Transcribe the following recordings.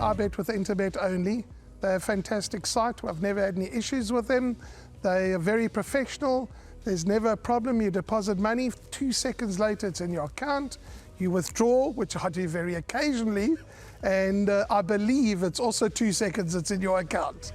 I bet with Interbet only. They're a fantastic site. I've never had any issues with them. They are very professional. There's never a problem. You deposit money, 2 seconds later it's in your account. You withdraw, which I do very occasionally, and I believe it's also 2 seconds it's in your account.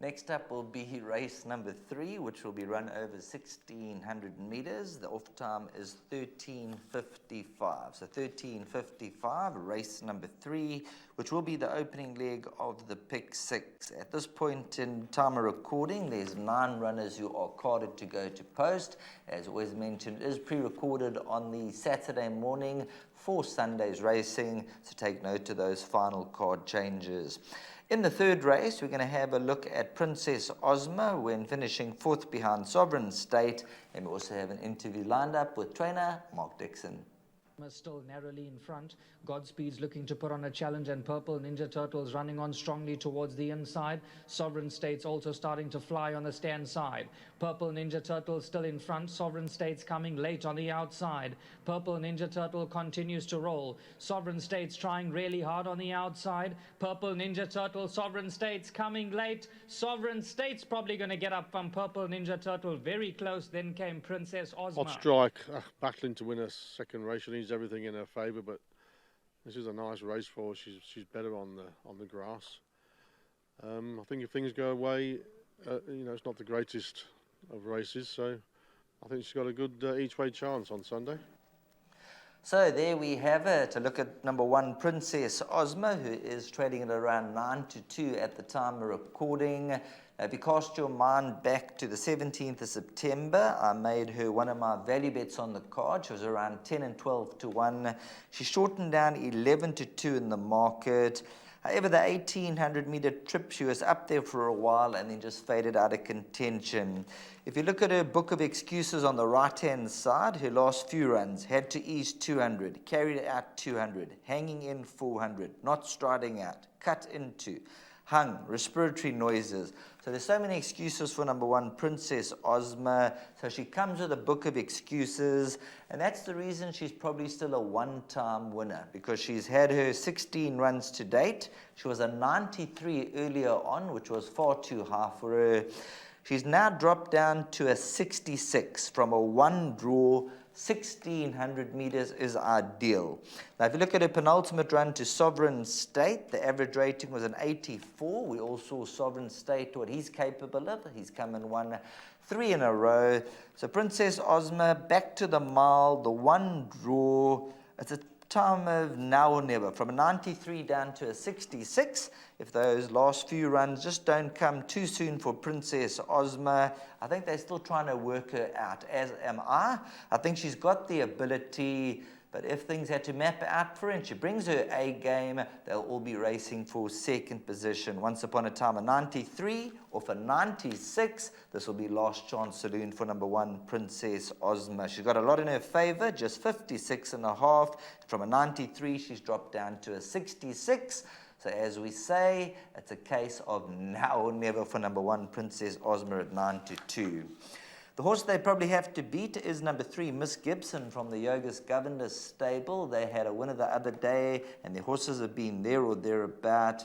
Next up will be race number 3, which will be run over 1,600 meters. The off time is 13:55. So 13:55, race number 3, which will be the opening leg of the pick 6. At this point in time of recording, there's 9 runners who are carded to go to post. As always mentioned, it is pre-recorded on the Saturday morning for Sunday's racing, so take note of those final card changes. In the third race, we're going to have a look at Princess Ozma when finishing 4th behind Sovereign State, and we also have an interview lined up with trainer Mark Dixon. Still narrowly in front. Godspeed's looking to put on a challenge, and Purple Ninja Turtles running on strongly towards the inside. Sovereign States also starting to fly on the stand side. Purple Ninja Turtle still in front. Sovereign States coming late on the outside. Purple Ninja Turtle continues to roll. Sovereign States trying really hard on the outside. Purple Ninja Turtle, Sovereign States coming late. Sovereign States probably going to get up from Purple Ninja Turtle. Very close. Then came Princess Ozma. Hot Strike battling to win a second race. She needs everything in her favour, but this is a nice race for her. She's better on the grass. I think if things go away, it's not the greatest of races, so I think she's got a good each-way chance on Sunday. So there we have it. A look at number 1, Princess Ozma, who is trading at around 9-2 at the time of recording. If you cast your mind back to the 17th of September, I made her one of my value bets on the card. She was around 10 and 12 to 1. She shortened down 11 to 2 in the market. However, the 1,800-meter trip, she was up there for a while and then just faded out of contention. If you look at her book of excuses on the right-hand side, her last few runs, had to ease 200, carried out 200, hanging in 400, not striding out, cut into, hung, respiratory noises. So there's so many excuses for number 1, Princess Ozma. So she comes with a book of excuses, and that's the reason she's probably still a one-time winner, because she's had her 16 runs to date. She was a 93 earlier on, which was far too high for her. She's now dropped down to a 66 from a 1-draw. 1,600 meters is ideal. Now, if you look at her penultimate run to Sovereign State, the average rating was an 84. We all saw Sovereign State, what he's capable of. He's come and won 3 in a row. So Princess Ozma back to the mile, the 1-draw. It's a time of now or never, from a 93 down to a 66. If those last few runs just don't come too soon for Princess Ozma, I think they're still trying to work her out, as am I. I think she's got the ability, but if things had to map out for her and she brings her A game, they'll all be racing for second position. Once upon a time, a 93 or for 96, this will be last chance saloon for number 1, Princess Ozma. She's got a lot in her favor, just 56.5. From a 93, she's dropped down to a 66. So as we say, it's a case of now or never for number 1, Princess Ozma at 9-2. The horse they probably have to beat is number 3, Miss Gibson from the Yogas Governor stable. They had a winner the other day, and their horses have been there or thereabout.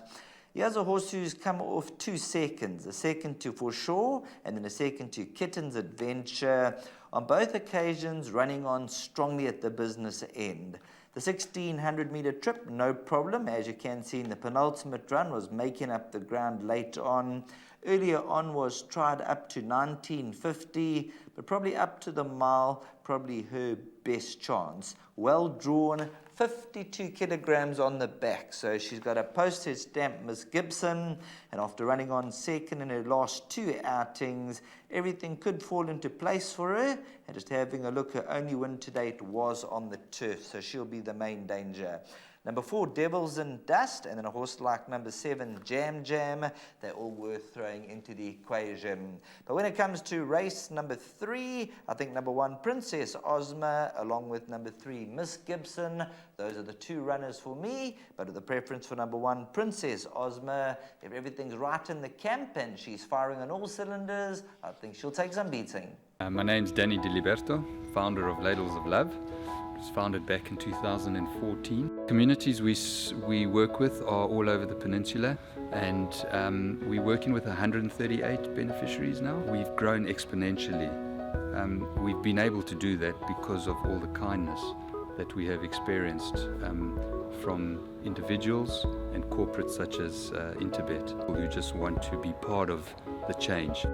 Here's a horse who's come off 2 seconds, a second to For Sure, and then a second to Kitten's Adventure. On both occasions, running on strongly at the business end. The 1,600-meter trip, no problem. As you can see in the penultimate run, was making up the ground late on. Earlier on was tried up to 1950, but probably up to the mile, probably her best chance. Well drawn, 52 kilograms on the back. So she's got a postage stamp, Miss Gibson, and after running on second in her last 2 outings, everything could fall into place for her. And just having a look, her only win to date was on the turf, so she'll be the main danger. Number 4, Devils in Dust, and then a horse like number 7, Jam Jam. They're all worth throwing into the equation. But when it comes to race number 3, I think number 1, Princess Ozma, along with number 3, Miss Gibson. Those are the 2 runners for me, but with the preference for number 1, Princess Ozma. If everything's right in the camp and she's firing on all cylinders, I think she'll take some beating. My name's Danny Diliberto, founder of Ladles of Love. It was founded back in 2014. Communities we work with are all over the peninsula, and we're working with 138 beneficiaries now. We've grown exponentially. We've been able to do that because of all the kindness that we have experienced from individuals and corporates such as Interbet, who just want to be part of the change.